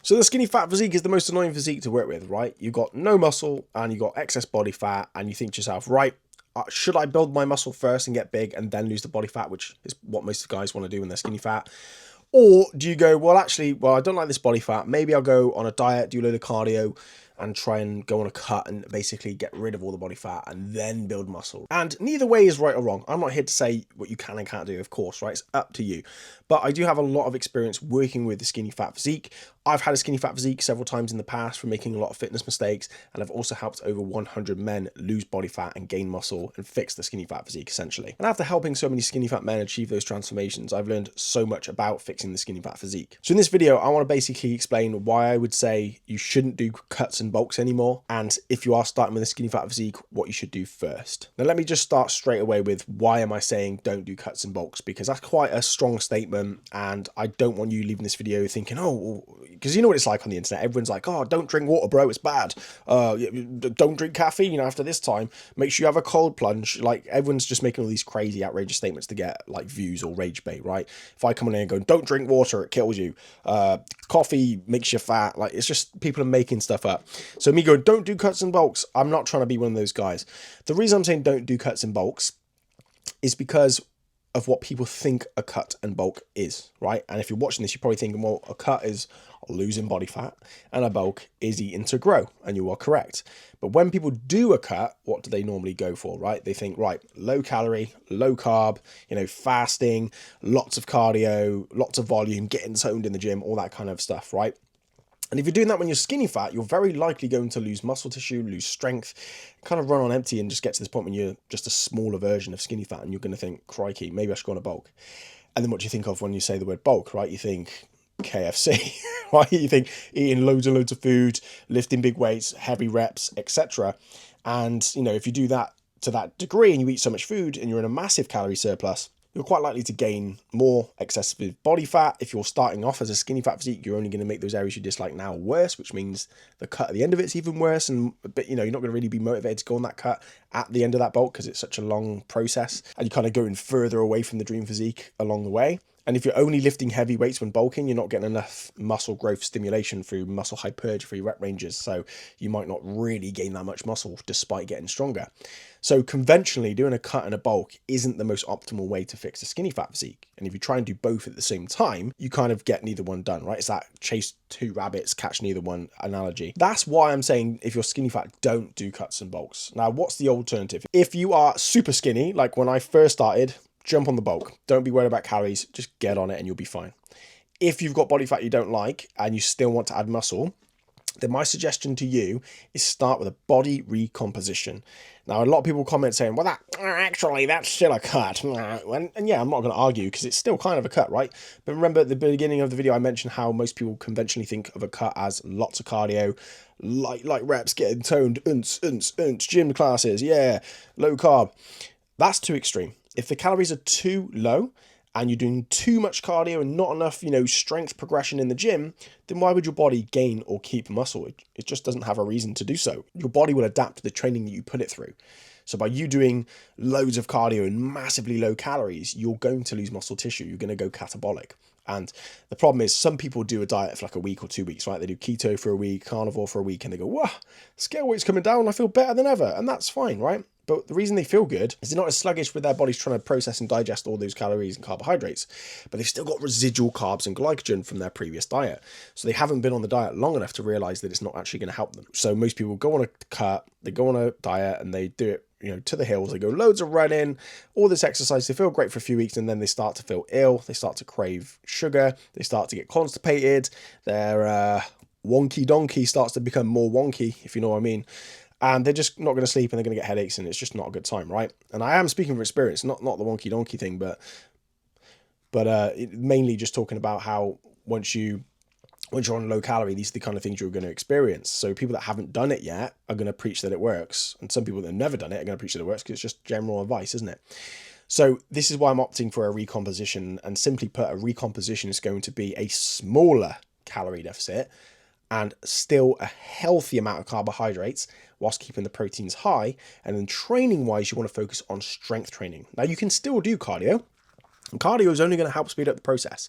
So the skinny fat physique is the most annoying physique to work with, right? You've got no muscle and you've got excess body fat, and you think to yourself, right, should I build my muscle first and get big and then lose the body fat, which is what most guys want to do when they're skinny fat? Or do you go, well, actually, I don't like this body fat. Maybe I'll go on a diet, do a load of cardio, and try and go on a cut and basically get rid of all the body fat and then build muscle. And neither way is right or wrong. I'm not here to say what you can and can't do, of course, right? It's up to you. But I do have a lot of experience working with the skinny fat physique. I've had a skinny fat physique several times in the past for making a lot of fitness mistakes, and I've also helped over 100 men lose body fat and gain muscle and fix the skinny fat physique, essentially. And after helping so many skinny fat men achieve those transformations, I've learned so much about fixing the skinny fat physique. So in this video, I want to basically explain why I would say you shouldn't do cuts and bulks anymore, and if you are starting with a skinny fat physique, what you should do first. Now let me just start straight away with why am I saying don't do cuts and bulks, because that's quite a strong statement, and I don't want you leaving this video thinking, oh, because you know what it's like on the internet. Everyone's like, oh, don't drink water, bro, it's bad. Don't drink caffeine after this time. Make sure you have a cold plunge. Like, everyone's just making all these crazy, outrageous statements to get like views or rage bait, right? If I come on here and go, don't drink water, it kills you. Coffee makes you fat. Like, it's just people are making stuff up. So me going, don't do cuts and bulks, I'm not trying to be one of those guys. The reason I'm saying don't do cuts and bulks is because of what people think a cut and bulk is, right? And if you're watching this, you're probably thinking, well, a cut is losing body fat and a bulk is eating to grow, and you are correct. But when people do a cut, what do they normally go for, right? They think, right, low calorie, low carb, fasting, lots of cardio, lots of volume, getting toned in the gym, all that kind of stuff, right? And if you're doing that when you're skinny fat, you're very likely going to lose muscle tissue, lose strength, kind of run on empty, and just get to this point when you're just a smaller version of skinny fat, and you're going to think, crikey, maybe I should go on a bulk. And then what do you think of when you say the word bulk, right? You think KFC, right? You think eating loads and loads of food, lifting big weights, heavy reps, etc. And, if you do that to that degree and you eat so much food and you're in a massive calorie surplus, you're quite likely to gain more excessive body fat. If you're starting off as a skinny fat physique, you're only going to make those areas you dislike now worse, which means the cut at the end of it's even worse. But you're not going to really be motivated to go on that cut at the end of that bulk because it's such a long process, and you're kind of going further away from the dream physique along the way. And if you're only lifting heavy weights when bulking, you're not getting enough muscle growth stimulation through muscle hypertrophy rep ranges. So you might not really gain that much muscle despite getting stronger. So conventionally, doing a cut and a bulk isn't the most optimal way to fix a skinny fat physique. And if you try and do both at the same time, you kind of get neither one done, right? It's that chase two rabbits, catch neither one analogy. That's why I'm saying if you're skinny fat, don't do cuts and bulks. Now, what's the alternative? If you are super skinny, like when I first started, jump on the bulk. Don't be worried about calories. Just get on it and you'll be fine. If you've got body fat you don't like and you still want to add muscle, then my suggestion to you is start with a body recomposition. Now, a lot of people comment saying, well, that's still a cut. And yeah, I'm not going to argue because it's still kind of a cut, right? But remember at the beginning of the video, I mentioned how most people conventionally think of a cut as lots of cardio, light reps, getting toned, gym classes, yeah, low carb. That's too extreme. If the calories are too low and you're doing too much cardio and not enough, strength progression in the gym, then why would your body gain or keep muscle? It just doesn't have a reason to do so. Your body will adapt to the training that you put it through. So by you doing loads of cardio and massively low calories, you're going to lose muscle tissue. You're going to go catabolic. And the problem is some people do a diet for like a week or 2 weeks, right? They do keto for a week, carnivore for a week, and they go, wow, scale weight's coming down. I feel better than ever. And that's fine, right? But the reason they feel good is they're not as sluggish with their bodies trying to process and digest all those calories and carbohydrates, but they've still got residual carbs and glycogen from their previous diet. So they haven't been on the diet long enough to realize that it's not actually going to help them. So most people go on a cut, they go on a diet and they do it, to the hills. They go loads of running, all this exercise. They feel great for a few weeks and then they start to feel ill. They start to crave sugar. They start to get constipated. Their wonky donkey starts to become more wonky, if you know what I mean. And they're just not going to sleep and they're going to get headaches and it's just not a good time, right? And I am speaking from experience, not the wonky donkey thing, but mainly just talking about how once you're on low calorie, these are the kind of things you're going to experience. So people that haven't done it yet are going to preach that it works. And some people that have never done it are going to preach that it works because it's just general advice, isn't it? So this is why I'm opting for a recomposition. And simply put, a recomposition is going to be a smaller calorie deficit and still a healthy amount of carbohydrates whilst keeping the proteins high. And then training wise, you want to focus on strength training. Now you can still do cardio, and cardio is only going to help speed up the process.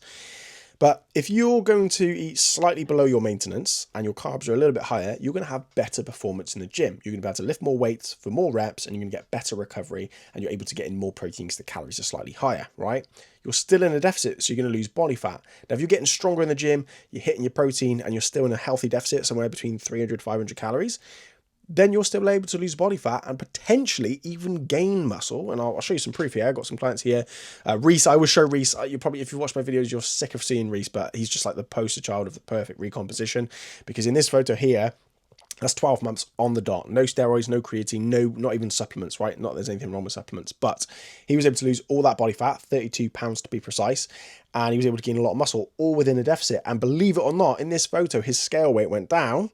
But if you're going to eat slightly below your maintenance and your carbs are a little bit higher, you're going to have better performance in the gym. You're going to be able to lift more weights for more reps, and you're going to get better recovery, and you're able to get in more protein because the calories are slightly higher, right? You're still in a deficit, so you're going to lose body fat. Now, if you're getting stronger in the gym, you're hitting your protein, and you're still in a healthy deficit, somewhere between 300, 500 calories, then you're still able to lose body fat and potentially even gain muscle. And I'll show you some proof here. I've got some clients here. Reese, I will show Reese. You probably, if you watch my videos, you're sick of seeing Reese, but he's just like the poster child of the perfect recomposition. Because in this photo here, that's 12 months on the dot. No steroids, no creatine, no, not even supplements, right? Not that there's anything wrong with supplements, but he was able to lose all that body fat, 32 pounds to be precise, and he was able to gain a lot of muscle, all within a deficit. And believe it or not, in this photo, his scale weight went down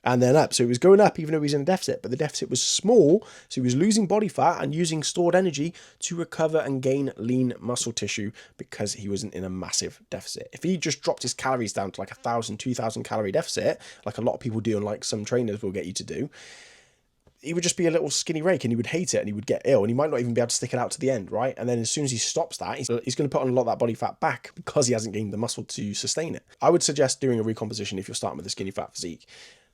and then up. So it was going up even though he was in a deficit, but the deficit was small. So he was losing body fat and using stored energy to recover and gain lean muscle tissue because he wasn't in a massive deficit. If he just dropped his calories down to like 1,000, 2,000 calorie deficit, like a lot of people do and like some trainers will get you to do, he would just be a little skinny rake and he would hate it and he would get ill and he might not even be able to stick it out to the end, right? And then as soon as he stops that, he's going to put on a lot of that body fat back because he hasn't gained the muscle to sustain it. I would suggest doing a recomposition if you're starting with a skinny fat physique.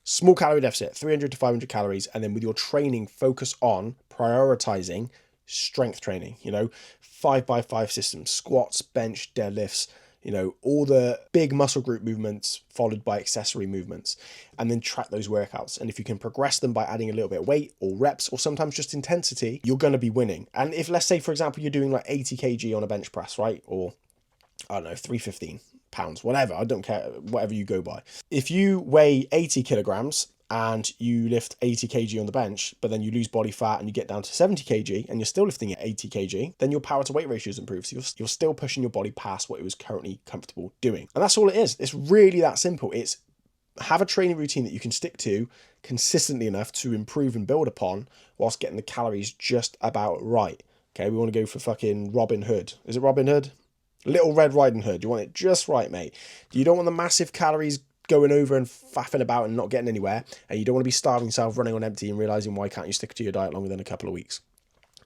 Small calorie deficit, 300 to 500 calories, and then with your training, focus on prioritizing strength training, 5x5 systems, squats, bench, deadlifts, all the big muscle group movements followed by accessory movements, and then track those workouts. And if you can progress them by adding a little bit of weight or reps or sometimes just intensity, you're going to be winning. And if, let's say, for example, you're doing like 80 kg on a bench press, right? Or I don't know, 315 pounds, whatever, I don't care, whatever you go by. If you weigh 80 kilograms and you lift 80 kg on the bench, but then you lose body fat and you get down to 70 kg and you're still lifting at 80 kg, then your power to weight ratio is improved. So you're still pushing your body past what it was currently comfortable doing. And that's all it is. It's really that simple. It's have a training routine that you can stick to consistently enough to improve and build upon whilst getting the calories just about right. Okay, we want to go for fucking Robin Hood. Is it Robin Hood? Little Red Riding Hood. You want it just right, mate. You don't want the massive calories going over and faffing about and not getting anywhere. And you don't want to be starving yourself, running on empty and realizing why can't you stick to your diet longer than a couple of weeks.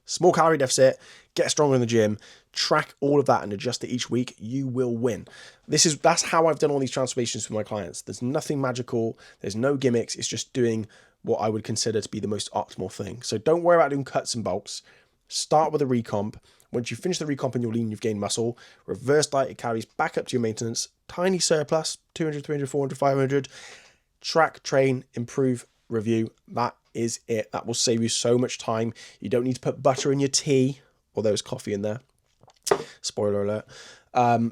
Small calorie deficit, get stronger in the gym, track all of that and adjust it each week. You will win. That's how I've done all these transformations for my clients. There's nothing magical. There's no gimmicks. It's just doing what I would consider to be the most optimal thing. So don't worry about doing cuts and bulks. Start with a recomp. Once you finish the recomp and you're lean, you've gained muscle, reverse diet your calories back up to your maintenance, tiny surplus, 200, 300, 400, 500, track, train, improve, review. That is it. That will save you so much time. You don't need to put butter in your tea, although there's coffee in there. Spoiler alert.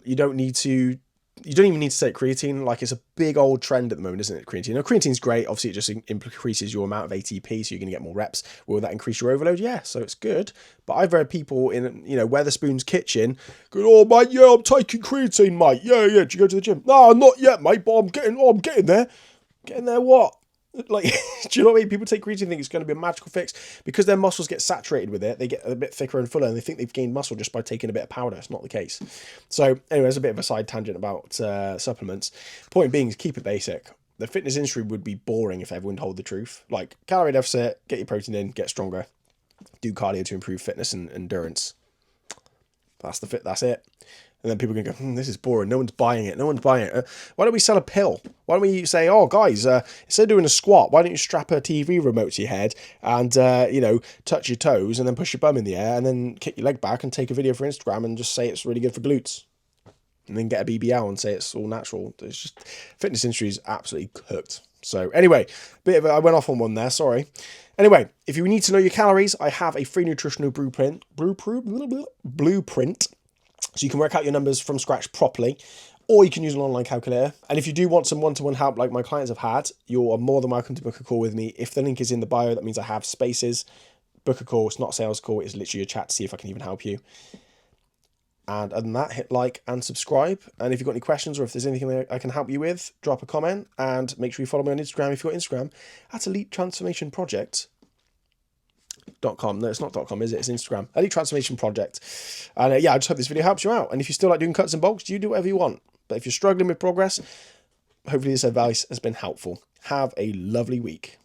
You don't even need to take creatine. Like, it's a big old trend at the moment, isn't it? Creatine. Now, creatine's great. Obviously, it just increases your amount of ATP, so you're going to get more reps. Will that increase your overload? Yeah, so it's good. But I've heard people in, Weatherspoon's kitchen go, "Oh, mate, yeah, I'm taking creatine, mate. Yeah. Did you go to the gym?" "No, not yet, mate, but I'm getting there." Getting there what? Like, do you know what I mean? People take creatine, think it's going to be a magical fix because their muscles get saturated with it. They get a bit thicker and fuller, and they think they've gained muscle just by taking a bit of powder. It's not the case. So, anyway, there's a bit of a side tangent about supplements. Point being is keep it basic. The fitness industry would be boring if everyone told the truth. Like, calorie deficit, get your protein in, get stronger, do cardio to improve fitness and endurance. That's it. And then people are going to go, "This is boring. No one's buying it. Why don't we sell a pill? Why don't we say, oh, guys, instead of doing a squat, why don't you strap a TV remote to your head and, touch your toes and then push your bum in the air and then kick your leg back and take a video for Instagram and just say it's really good for glutes. And then get a BBL and say it's all natural." It's just, fitness industry is absolutely cooked. So anyway, I went off on one there, sorry. Anyway, if you need to know your calories, I have a free nutritional blueprint. So you can work out your numbers from scratch properly, or you can use an online calculator. And if you do want some one-to-one help like my clients have had, you are more than welcome to book a call with me. If the link is in the bio, that means I have spaces. Book a call. It's not a sales call. It's literally a chat to see if I can even help you. And other than that, hit like and subscribe. And if you've got any questions or if there's anything that I can help you with, drop a comment. And make sure you follow me on Instagram if you've got Instagram at Elite Transformation Project. .com. No, it's not .com, is it? It's Instagram. Elite Transformation Project. And I just hope this video helps you out. And if you still like doing cuts and bulks, you do whatever you want. But if you're struggling with progress, hopefully this advice has been helpful. Have a lovely week.